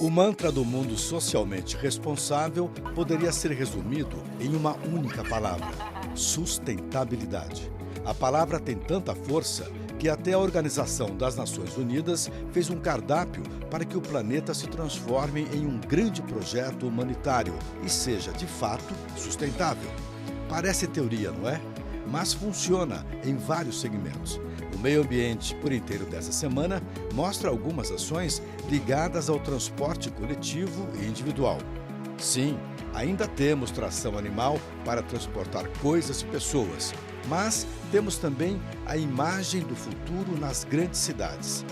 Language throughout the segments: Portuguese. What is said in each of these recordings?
O mantra do mundo socialmente responsável poderia ser resumido em uma única palavra: sustentabilidade. A palavra tem tanta força que até a Organização das Nações Unidas fez um cardápio para que o planeta se transforme em um grande projeto humanitário e seja, de fato, sustentável. Parece teoria, não é? Mas funciona em vários segmentos. O meio ambiente por inteiro dessa semana mostra algumas ações ligadas ao transporte coletivo e individual. Sim, ainda temos tração animal para transportar coisas e pessoas, mas temos também a imagem do futuro nas grandes cidades.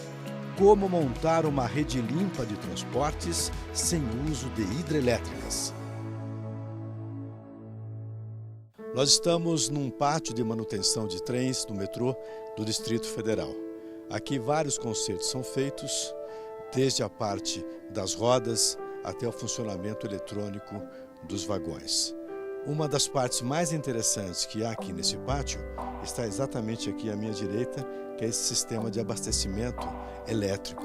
Como montar uma rede limpa de transportes sem uso de hidrelétricas. Nós estamos num pátio de manutenção de trens do metrô do Distrito Federal. Aqui vários concertos são feitos, desde a parte das rodas até o funcionamento eletrônico dos vagões. Uma das partes mais interessantes que há aqui nesse pátio está exatamente aqui à minha direita, que é esse sistema de abastecimento elétrico.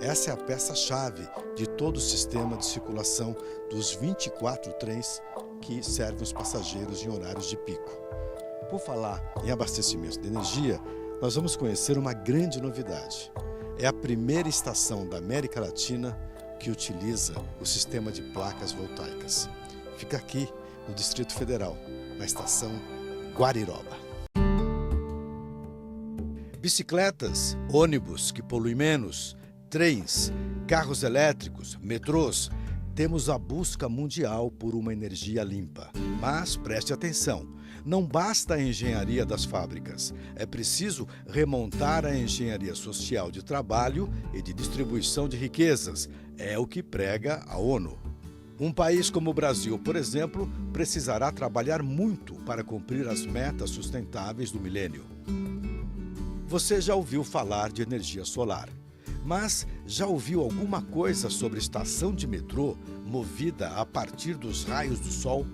Essa é a peça-chave de todo o sistema de circulação dos 24 trens que servem os passageiros em horários de pico. Por falar em abastecimento de energia, nós vamos conhecer uma grande novidade. É a primeira estação da América Latina que utiliza o sistema de placas voltaicas. Fica aqui no Distrito Federal, na estação Guariroba. Bicicletas, ônibus que poluem menos, trens, carros elétricos, metrôs, temos a busca mundial por uma energia limpa. Mas preste atenção, não basta a engenharia das fábricas. É preciso remontar a engenharia social de trabalho e de distribuição de riquezas. É o que prega a ONU. Um país como o Brasil, por exemplo, precisará trabalhar muito para cumprir as metas sustentáveis do milênio. Você já ouviu falar de energia solar. Mas já ouviu alguma coisa sobre estação de metrô movida a partir dos raios do sol?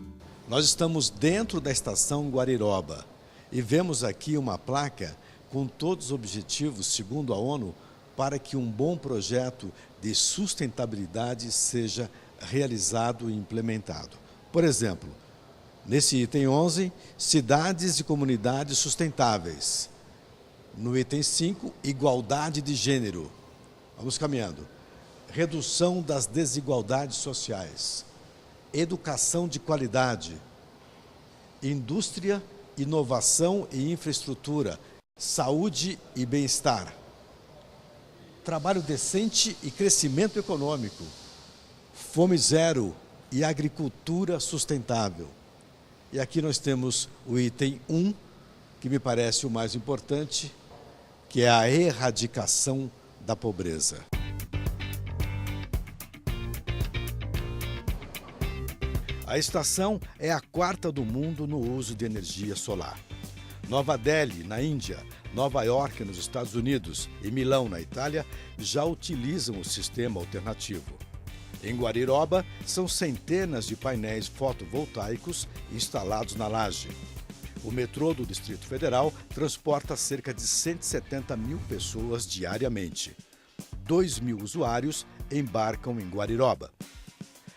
Nós estamos dentro da estação Guariroba e vemos aqui uma placa com todos os objetivos, segundo a ONU, para que um bom projeto de sustentabilidade seja realizado e implementado. Por exemplo, nesse item 11, cidades e comunidades sustentáveis. No item 5, igualdade de gênero. Vamos caminhando. Redução das desigualdades sociais. Educação de qualidade. Indústria, inovação e infraestrutura. Saúde e bem-estar. Trabalho decente e crescimento econômico. Fome zero e agricultura sustentável. E aqui nós temos o item 1, que me parece o mais importante, que é a erradicação da pobreza. A estação é a quarta do mundo no uso de energia solar. Nova Delhi, na Índia, Nova York, nos Estados Unidos e Milão, na Itália, já utilizam o sistema alternativo. Em Guariroba, são centenas de painéis fotovoltaicos instalados na laje. O metrô do Distrito Federal transporta cerca de 170 mil pessoas diariamente. 2 mil usuários embarcam em Guariroba.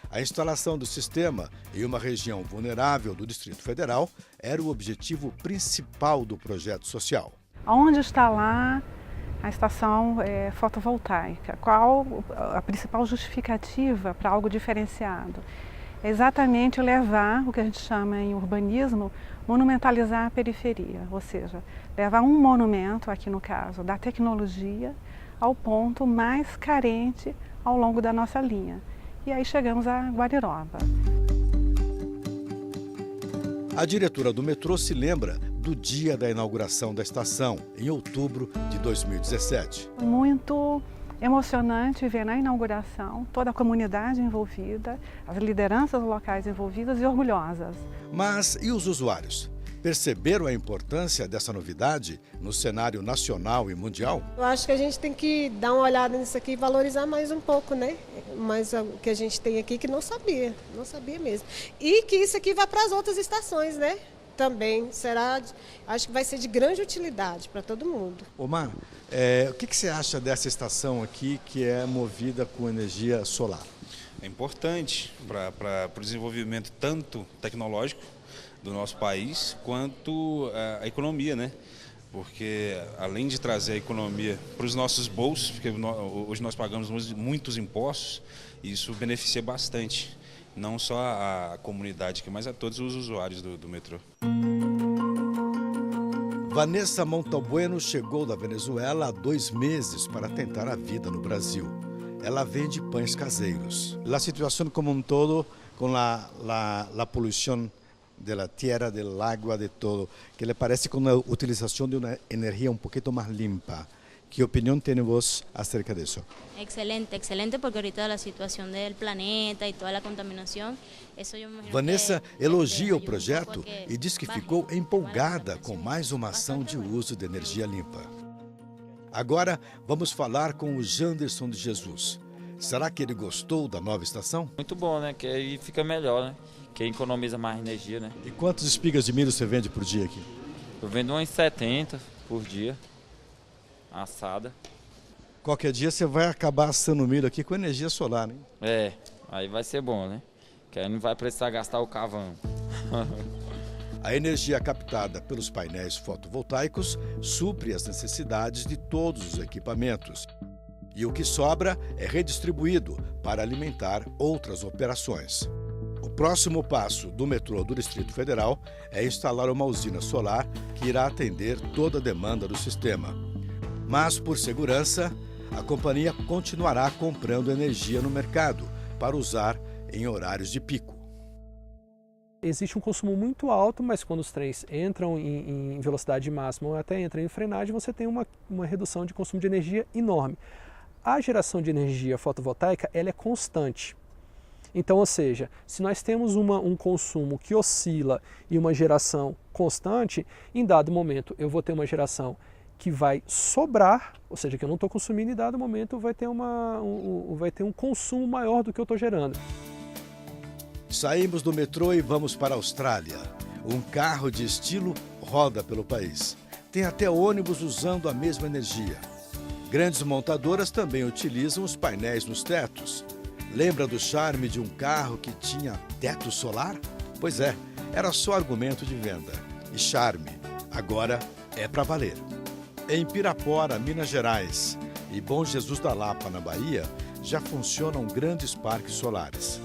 A instalação do sistema em uma região vulnerável do Distrito Federal era o objetivo principal do projeto social. Onde está lá a estação fotovoltaica? Qual a principal justificativa para algo diferenciado? É exatamente levar o que a gente chama em urbanismo, monumentalizar a periferia, ou seja, levar um monumento, aqui no caso da tecnologia, ao ponto mais carente ao longo da nossa linha. E aí chegamos a Guariroba. A diretora do metrô se lembra do dia da inauguração da estação, em outubro de 2017. Muito emocionante ver na inauguração toda a comunidade envolvida, as lideranças locais envolvidas e orgulhosas. Mas e os usuários? Perceberam a importância dessa novidade no cenário nacional e mundial? Eu acho que a gente tem que dar uma olhada nisso aqui e valorizar mais um pouco, né? Mas o que a gente tem aqui que não sabia mesmo. E que isso aqui vai para as outras estações, né? Também acho que vai ser de grande utilidade para todo mundo. Omar, o que você acha dessa estação aqui que é movida com energia solar? É importante para o desenvolvimento tanto tecnológico do nosso país quanto a economia, né? Porque além de trazer a economia para os nossos bolsos, porque hoje nós pagamos muitos impostos, isso beneficia bastante, não só a comunidade aqui, mas a todos os usuários do metrô. Vanessa Montalbueno chegou da Venezuela há 2 meses para tentar a vida no Brasil. Ela vende pães caseiros. A situação como um todo, com a poluição da terra, da água, de todo, que lhe parece com a utilização de uma energia um pouquinho mais limpa. ¿Qué opinión tiene vos acerca de eso? Excelente, excelente, porque ahorita la situación del planeta y toda la contaminación, eso yo me imagino Vanessa que elogia o ayuda un projeto poco a que e diz que baje ficou a empolgada com contaminación. mais uma ação de Bastante bueno. uso de energia limpa. Agora vamos falar com o Janderson de Jesus. Será que ele gostou da nova estação? Muito bom, né? Que aí fica melhor, né? Que aí economiza mais energia, né? E quantas espigas de milho você vende por dia aqui? Eu vendo umas 70 por dia, assada. Qualquer dia você vai acabar assando milho aqui com energia solar, né? É, aí vai ser bom, né? Que aí não vai precisar gastar o carvão. A energia captada pelos painéis fotovoltaicos supre as necessidades de todos os equipamentos. E o que sobra é redistribuído para alimentar outras operações. O próximo passo do metrô do Distrito Federal é instalar uma usina solar que irá atender toda a demanda do sistema. Mas, por segurança, a companhia continuará comprando energia no mercado para usar em horários de pico. Existe um consumo muito alto, mas quando os trens entram em velocidade máxima ou até entram em frenagem, você tem uma redução de consumo de energia enorme. A geração de energia fotovoltaica ela é constante. Então, ou seja, se nós temos um consumo que oscila e uma geração constante, em dado momento eu vou ter uma geração que vai sobrar, ou seja, que eu não estou consumindo, e em dado momento vai ter um consumo maior do que eu estou gerando. Saímos do metrô e vamos para a Austrália. Um carro de estilo roda pelo país. Tem até ônibus usando a mesma energia. Grandes montadoras também utilizam os painéis nos tetos. Lembra do charme de um carro que tinha teto solar? Pois é, era só argumento de venda. E charme, agora é para valer. Em Pirapora, Minas Gerais, e Bom Jesus da Lapa, na Bahia, já funcionam grandes parques solares.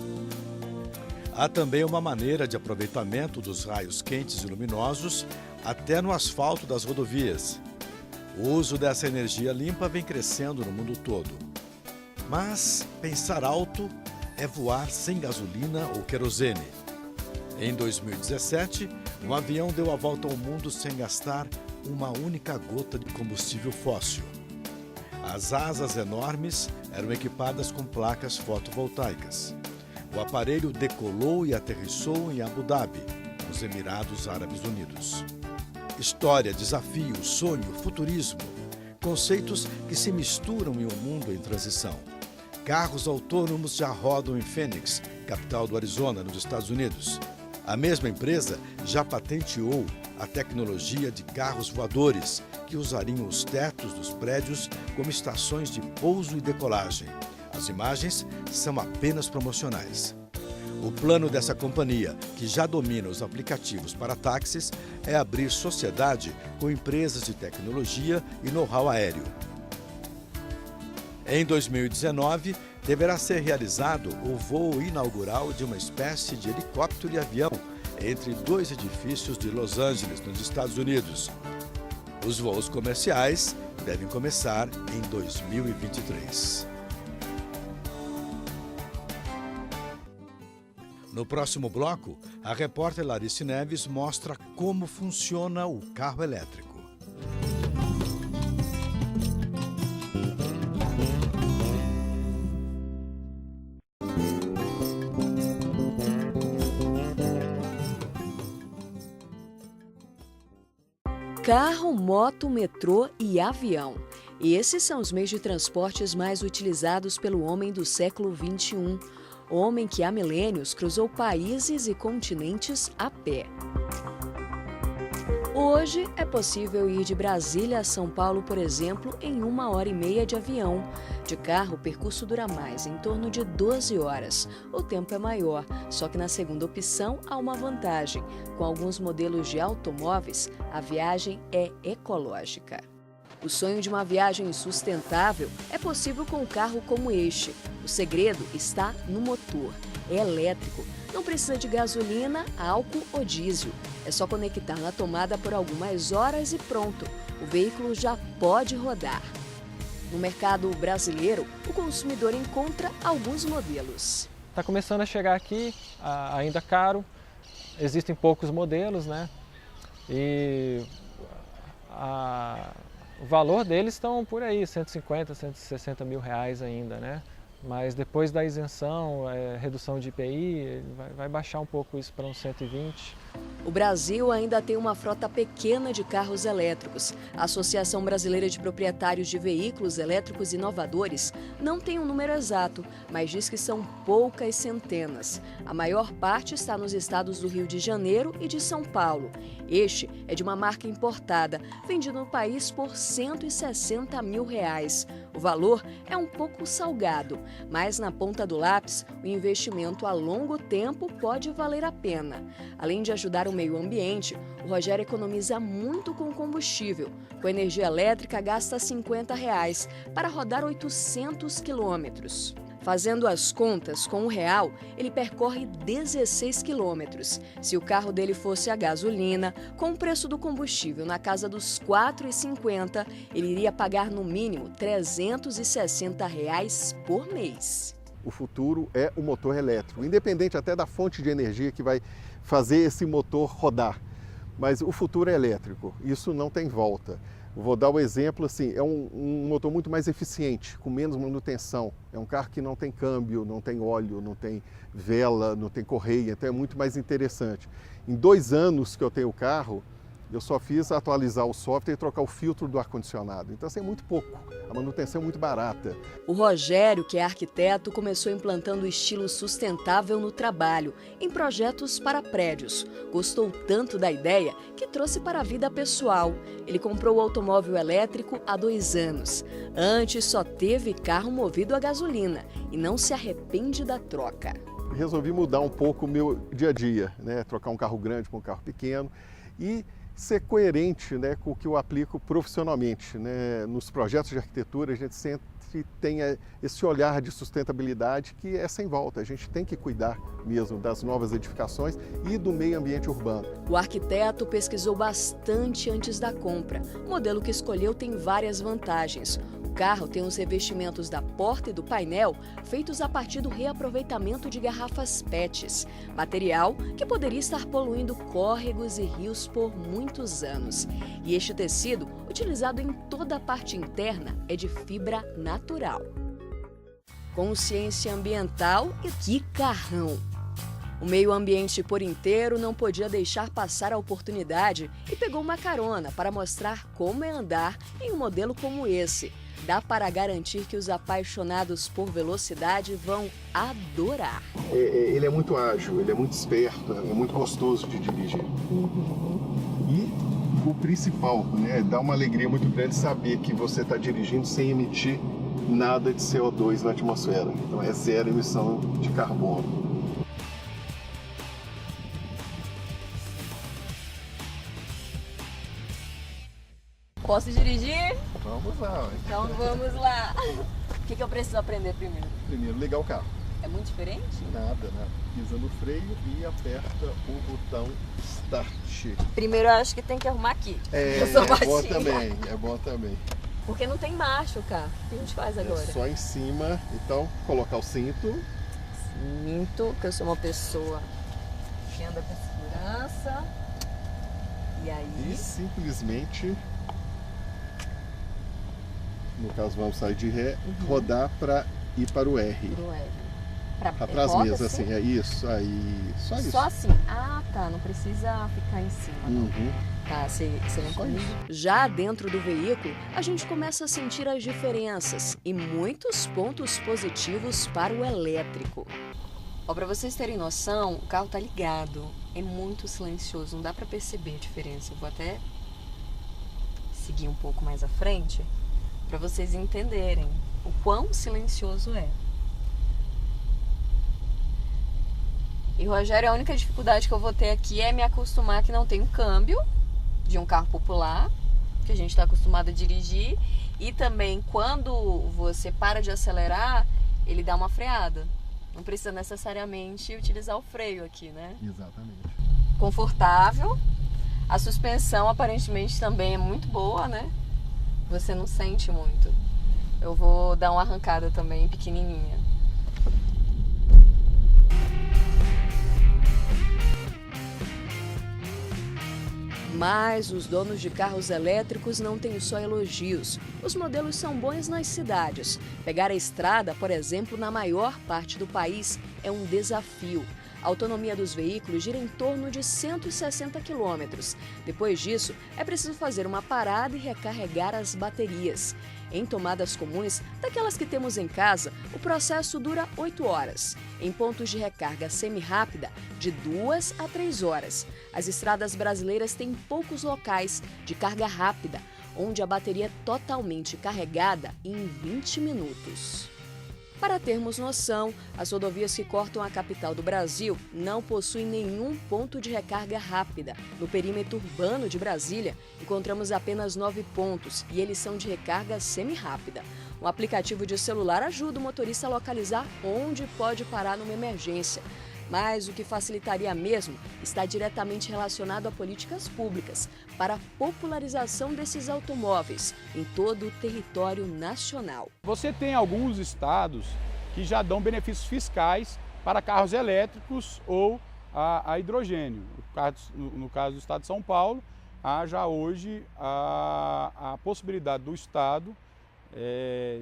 Há também uma maneira de aproveitamento dos raios quentes e luminosos até no asfalto das rodovias. O uso dessa energia limpa vem crescendo no mundo todo. Mas pensar alto é voar sem gasolina ou querosene. Em 2017, um avião deu a volta ao mundo sem gastar uma única gota de combustível fóssil. As asas enormes eram equipadas com placas fotovoltaicas. O aparelho decolou e aterrissou em Abu Dhabi, nos Emirados Árabes Unidos. História, desafio, sonho, futurismo, conceitos que se misturam em um mundo em transição. Carros autônomos já rodam em Phoenix, capital do Arizona, nos Estados Unidos. A mesma empresa já patenteou a tecnologia de carros voadores, que usariam os tetos dos prédios como estações de pouso e decolagem. As imagens são apenas promocionais. O plano dessa companhia, que já domina os aplicativos para táxis, é abrir sociedade com empresas de tecnologia e know-how aéreo. Em 2019, deverá ser realizado o voo inaugural de uma espécie de helicóptero e avião entre 2 edifícios de Los Angeles, nos Estados Unidos. Os voos comerciais devem começar em 2023. No próximo bloco, a repórter Larice Neves mostra como funciona o carro elétrico. Carro, moto, metrô e avião. Esses são os meios de transportes mais utilizados pelo homem do século XXI. Homem que há milênios cruzou países e continentes a pé. Hoje é possível ir de Brasília a São Paulo, por exemplo, em 1h30 de avião. De carro, o percurso dura mais, em torno de 12 horas. O tempo é maior, só que na segunda opção há uma vantagem. Com alguns modelos de automóveis, a viagem é ecológica. O sonho de uma viagem sustentável é possível com um carro como este. O segredo está no motor. É elétrico. Não precisa de gasolina, álcool ou diesel. É só conectar na tomada por algumas horas e pronto. O veículo já pode rodar. No mercado brasileiro, o consumidor encontra alguns modelos. Está começando a chegar aqui, ainda caro. Existem poucos modelos, né? E o valor deles estão por aí, 150, 160 mil reais ainda, né? Mas depois da isenção, redução de IPI, vai baixar um pouco isso para uns 120. O Brasil ainda tem uma frota pequena de carros elétricos. A Associação Brasileira de Proprietários de Veículos Elétricos Inovadores não tem um número exato, mas diz que são poucas centenas. A maior parte está nos estados do Rio de Janeiro e de São Paulo. Este é de uma marca importada, vendido no país por 160 mil reais. O valor é um pouco salgado, mas na ponta do lápis, o investimento a longo tempo pode valer a pena. Além de ajudar o meio ambiente, o Rogério economiza muito com combustível. Com energia elétrica, gasta R$ 50 para rodar 800 quilômetros. Fazendo as contas com R$1, ele percorre 16 quilômetros. Se o carro dele fosse a gasolina, com o preço do combustível na casa dos R$ 4,50, ele iria pagar no mínimo R$ 360 por mês. O futuro é o motor elétrico, independente até da fonte de energia que vai fazer esse motor rodar. Mas o futuro é elétrico, isso não tem volta. Vou dar o exemplo, assim, é um motor muito mais eficiente, com menos manutenção. É um carro que não tem câmbio, não tem óleo, não tem vela, não tem correia, então é muito mais interessante. Em 2 anos que eu tenho o carro, eu só fiz atualizar o software e trocar o filtro do ar-condicionado. Então, assim, é muito pouco. A manutenção é muito barata. O Rogério, que é arquiteto, começou implantando o estilo sustentável no trabalho, em projetos para prédios. Gostou tanto da ideia que trouxe para a vida pessoal. Ele comprou o automóvel elétrico há 2 anos. Antes, só teve carro movido a gasolina e não se arrepende da troca. Resolvi mudar um pouco o meu dia a dia, né? Trocar um carro grande por um carro pequeno e ser coerente, né, com o que eu aplico profissionalmente, né? Nos projetos de arquitetura a gente sempre tem esse olhar de sustentabilidade que é sem volta. A gente tem que cuidar mesmo das novas edificações e do meio ambiente urbano. O arquiteto pesquisou bastante antes da compra. O modelo que escolheu tem várias vantagens. O carro tem os revestimentos da porta e do painel feitos a partir do reaproveitamento de garrafas PETs, material que poderia estar poluindo córregos e rios por muitos anos. E este tecido, utilizado em toda a parte interna, é de fibra natural. Consciência ambiental e que carrão! O meio ambiente por inteiro não podia deixar passar a oportunidade e pegou uma carona para mostrar como é andar em um modelo como esse. Dá para garantir que os apaixonados por velocidade vão adorar. Ele é muito ágil, ele é muito esperto, é muito gostoso de dirigir. E o principal, né, dá uma alegria muito grande saber que você está dirigindo sem emitir nada de CO2 na atmosfera. Então é 0 emissão de carbono. Posso dirigir? Vamos lá. Então vamos lá. O que eu preciso aprender primeiro? Primeiro, ligar o carro. É muito diferente? Nada, né? Pisa no freio e aperta o botão Start. Primeiro eu acho que tem que arrumar aqui. É bom também. Porque não tem marcha o carro. O que a gente faz agora? É só em cima, então colocar o cinto. Cinto, que eu sou uma pessoa que anda com segurança. E aí? E simplesmente, no caso vamos sair de ré, rodar para ir para o R. Pro R. Para as mesas, assim, é isso, aí, só isso. Só assim? Ah, tá, não precisa ficar em cima. Uhum. Tá, você não corrige. Já dentro do veículo, a gente começa a sentir as diferenças e muitos pontos positivos para o elétrico. Para vocês terem noção, o carro tá ligado, é muito silencioso, não dá para perceber a diferença. Eu vou até seguir um pouco mais à frente para vocês entenderem o quão silencioso é. E, Rogério, a única dificuldade que eu vou ter aqui é me acostumar que não tem um câmbio de um carro popular, que a gente está acostumado a dirigir, e também quando você para de acelerar, ele dá uma freada. Não precisa necessariamente utilizar o freio aqui, né? Exatamente. Confortável. A suspensão aparentemente também é muito boa, né? Você não sente muito. Eu vou dar uma arrancada também pequenininha. Mas os donos de carros elétricos não têm só elogios. Os modelos são bons nas cidades. Pegar a estrada, por exemplo, na maior parte do país, é um desafio. A autonomia dos veículos gira em torno de 160 quilômetros. Depois disso, é preciso fazer uma parada e recarregar as baterias. Em tomadas comuns, daquelas que temos em casa, o processo dura 8 horas. Em pontos de recarga semi-rápida, de 2 a 3 horas. As estradas brasileiras têm poucos locais de carga rápida, onde a bateria é totalmente carregada em 20 minutos. Para termos noção, as rodovias que cortam a capital do Brasil não possuem nenhum ponto de recarga rápida. No perímetro urbano de Brasília, encontramos apenas 9 pontos e eles são de recarga semi-rápida. Um aplicativo de celular ajuda o motorista a localizar onde pode parar numa emergência. Mas o que facilitaria mesmo está diretamente relacionado a políticas públicas para a popularização desses automóveis em todo o território nacional. Você tem alguns estados que já dão benefícios fiscais para carros elétricos ou a hidrogênio. No caso do estado de São Paulo, há já hoje a possibilidade do estado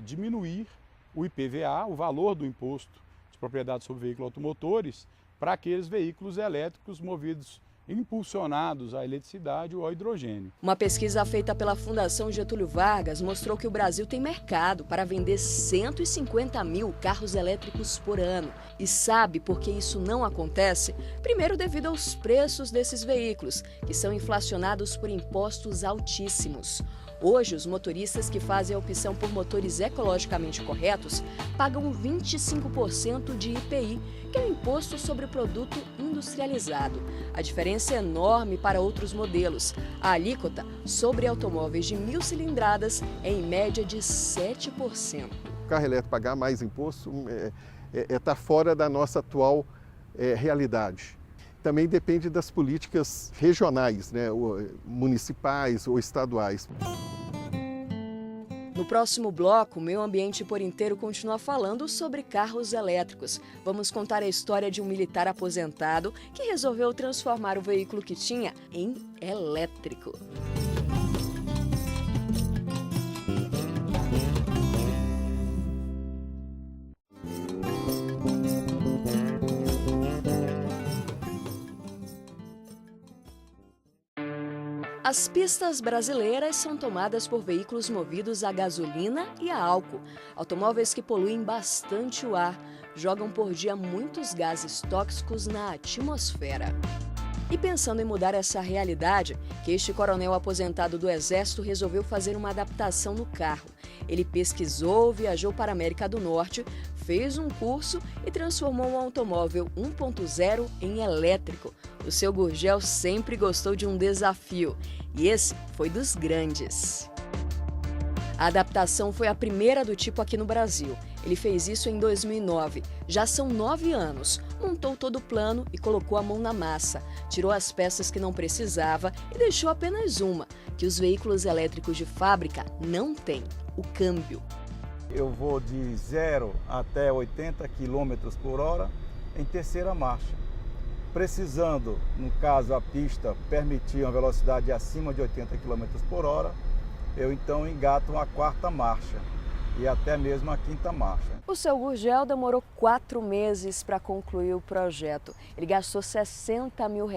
diminuir o IPVA, o valor do imposto de propriedade sobre veículos automotores, para aqueles veículos elétricos movidos, impulsionados à eletricidade ou ao hidrogênio. Uma pesquisa feita pela Fundação Getúlio Vargas mostrou que o Brasil tem mercado para vender 150 mil carros elétricos por ano. E sabe por que isso não acontece? Primeiro, devido aos preços desses veículos, que são inflacionados por impostos altíssimos. Hoje, os motoristas que fazem a opção por motores ecologicamente corretos pagam 25% de IPI, que é o imposto sobre o produto industrializado. A diferença é enorme para outros modelos. A alíquota sobre automóveis de 1.000 cilindradas é em média de 7%. O carro elétrico pagar mais imposto está fora da nossa atual realidade. Também depende das políticas regionais, né, municipais ou estaduais. No próximo bloco, o Meio Ambiente por Inteiro continua falando sobre carros elétricos. Vamos contar a história de um militar aposentado que resolveu transformar o veículo que tinha em elétrico. As pistas brasileiras são tomadas por veículos movidos a gasolina e a álcool. Automóveis que poluem bastante o ar, jogam por dia muitos gases tóxicos na atmosfera. E pensando em mudar essa realidade, que este coronel aposentado do Exército resolveu fazer uma adaptação no carro. Ele pesquisou, viajou para a América do Norte, fez um curso e transformou um automóvel 1.0 em elétrico. O seu Gurgel sempre gostou de um desafio e esse foi dos grandes. A adaptação foi a primeira do tipo aqui no Brasil. Ele fez isso em 2009. Já são 9 anos. Montou todo o plano e colocou a mão na massa. Tirou as peças que não precisava e deixou apenas uma, que os veículos elétricos de fábrica não têm: o câmbio. Eu vou de 0 até 80 km por hora em terceira marcha. Precisando, no caso a pista permitir uma velocidade acima de 80 km por hora, eu então engato uma quarta marcha. e até mesmo a quinta marcha. O seu Gurgel demorou 4 meses para concluir o projeto. Ele gastou R$60 mil.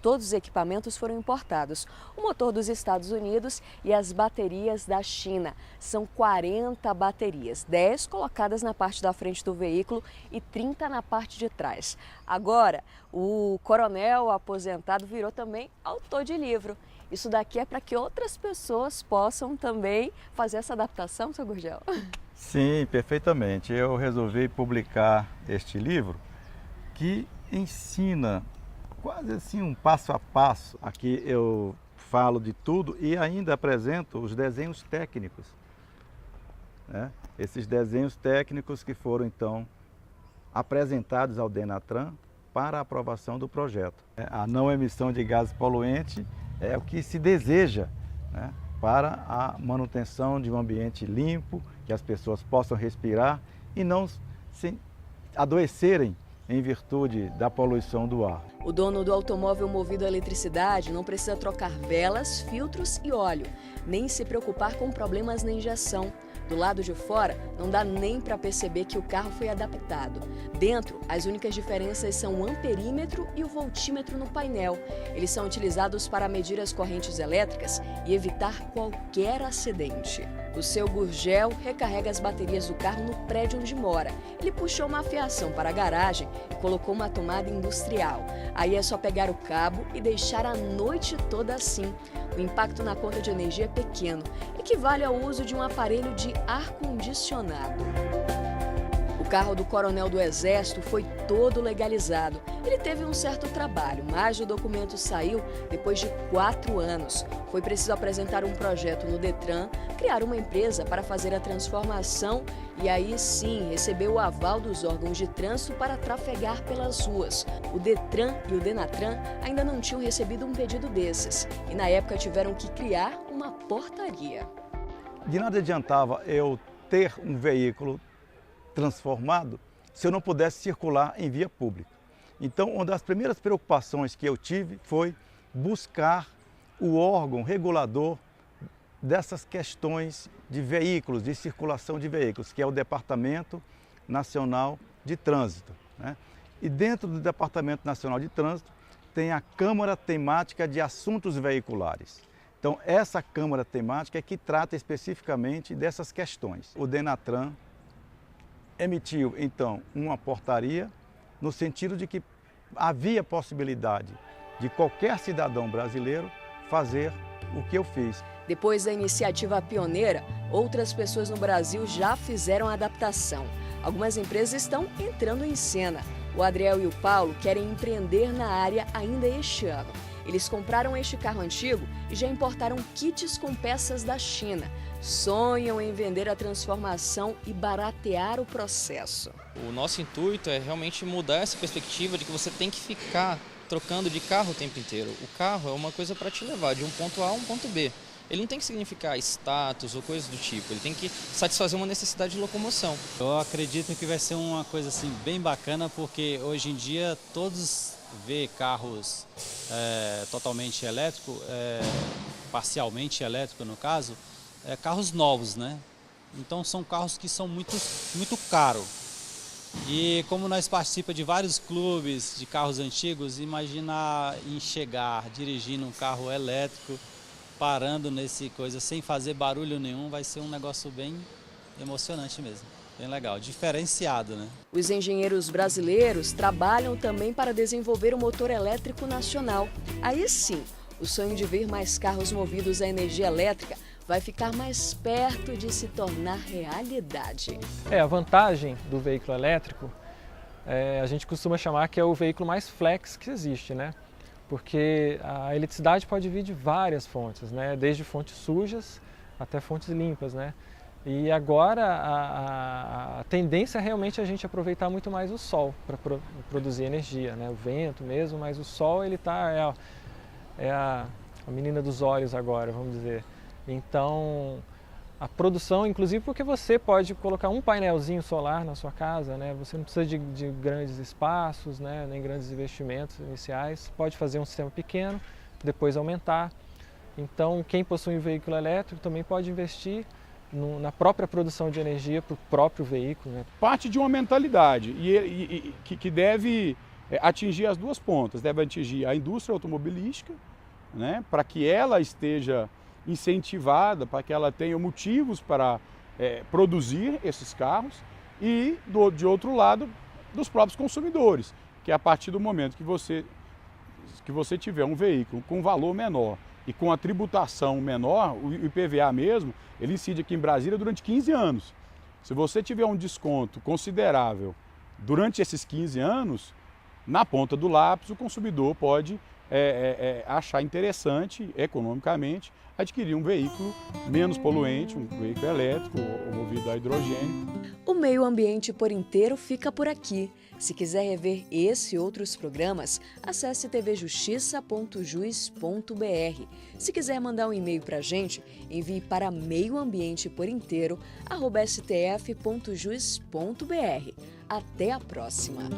Todos os equipamentos foram importados. O motor dos Estados Unidos e as baterias da China. São 40 baterias, 10 colocadas na parte da frente do veículo e 30 na parte de trás. Agora, o coronel aposentado virou também autor de livro. Isso daqui é para que outras pessoas possam também fazer essa adaptação, seu Gurgel? Sim, perfeitamente. Eu resolvi publicar este livro que ensina quase assim um passo a passo. Aqui eu falo de tudo e ainda apresento os desenhos técnicos, né? Esses desenhos técnicos que foram então apresentados ao Denatran para a aprovação do projeto. A não emissão de gases poluentes é o que se deseja, né, para a manutenção de um ambiente limpo, que as pessoas possam respirar e não se adoecerem em virtude da poluição do ar. O dono do automóvel movido a eletricidade não precisa trocar velas, filtros e óleo, nem se preocupar com problemas na injeção. Do lado de fora, não dá nem para perceber que o carro foi adaptado. Dentro, as únicas diferenças são o amperímetro e o voltímetro no painel. Eles são utilizados para medir as correntes elétricas e evitar qualquer acidente. O seu Gurgel recarrega as baterias do carro no prédio onde mora. Ele puxou uma fiação para a garagem e colocou uma tomada industrial. Aí é só pegar o cabo e deixar a noite toda assim. O impacto na conta de energia é pequeno, equivale ao uso de um aparelho de ar-condicionado. O carro do coronel do Exército foi todo legalizado. Ele teve um certo trabalho, mas o documento saiu depois de 4 anos. Foi preciso apresentar um projeto no Detran, criar uma empresa para fazer a transformação e aí sim receber o aval dos órgãos de trânsito para trafegar pelas ruas. O Detran e o Denatran ainda não tinham recebido um pedido desses e na época tiveram que criar uma portaria. De nada adiantava eu ter um veículo transformado se eu não pudesse circular em via pública. Então, uma das primeiras preocupações que eu tive foi buscar o órgão regulador dessas questões de veículos, de circulação de veículos, que é o Departamento Nacional de Trânsito, né? E dentro do Departamento Nacional de Trânsito tem a Câmara Temática de Assuntos Veiculares. Então, essa Câmara Temática é que trata especificamente dessas questões. O Denatran emitiu, então, uma portaria no sentido de que havia possibilidade de qualquer cidadão brasileiro fazer o que eu fiz. Depois da iniciativa pioneira, outras pessoas no Brasil já fizeram a adaptação. Algumas empresas estão entrando em cena. O Adriel e o Paulo querem empreender na área ainda este ano. Eles compraram este carro antigo e já importaram kits com peças da China. Sonham em vender a transformação e baratear o processo. O nosso intuito é realmente mudar essa perspectiva de que você tem que ficar trocando de carro o tempo inteiro. O carro é uma coisa para te levar de um ponto A a um ponto B. Ele não tem que significar status ou coisas do tipo, ele tem que satisfazer uma necessidade de locomoção. Eu acredito que vai ser uma coisa assim bem bacana, porque hoje em dia todos vê carros totalmente elétricos, parcialmente elétrico no caso, carros novos, né? Então são carros que são muito caros. E como nós participamos de vários clubes de carros antigos, imaginar em chegar dirigindo um carro elétrico, parando nesse coisa sem fazer barulho nenhum, vai ser um negócio bem emocionante mesmo, bem legal, diferenciado, né? Os engenheiros brasileiros trabalham também para desenvolver o motor elétrico nacional. Aí sim, o sonho de ver mais carros movidos a energia elétrica vai ficar mais perto de se tornar realidade. A vantagem do veículo elétrico, a gente costuma chamar que é o veículo mais flex que existe, né? Porque a eletricidade pode vir de várias fontes, né? Desde fontes sujas até fontes limpas, né? E agora a tendência é realmente a gente aproveitar muito mais o sol para produzir energia, né? O vento mesmo, mas o sol ele é a menina dos olhos agora, vamos dizer. Então, a produção, inclusive porque você pode colocar um painelzinho solar na sua casa, né? Você não precisa de grandes espaços, né? Nem grandes investimentos iniciais. Pode fazer um sistema pequeno, depois aumentar. Então, quem possui um veículo elétrico também pode investir na própria produção de energia para o próprio veículo, né? Parte de uma mentalidade que deve atingir as duas pontas. Deve atingir a indústria automobilística, né, para que ela esteja incentivada, para que ela tenha motivos para produzir esses carros, e, de outro lado, dos próprios consumidores, que a partir do momento que você tiver um veículo com valor menor e com a tributação menor, o IPVA mesmo, ele incide aqui em Brasília durante 15 anos. Se você tiver um desconto considerável durante esses 15 anos, na ponta do lápis o consumidor pode achar interessante, economicamente, adquirir um veículo menos poluente, um veículo elétrico ou movido a hidrogênio. O Meio Ambiente por Inteiro fica por aqui. Se quiser rever esse e outros programas, acesse tvjustiça.juiz.br. Se quiser mandar um e-mail para a gente, envie para meioambienteporinteiro@stf.juiz.br. Até a próxima!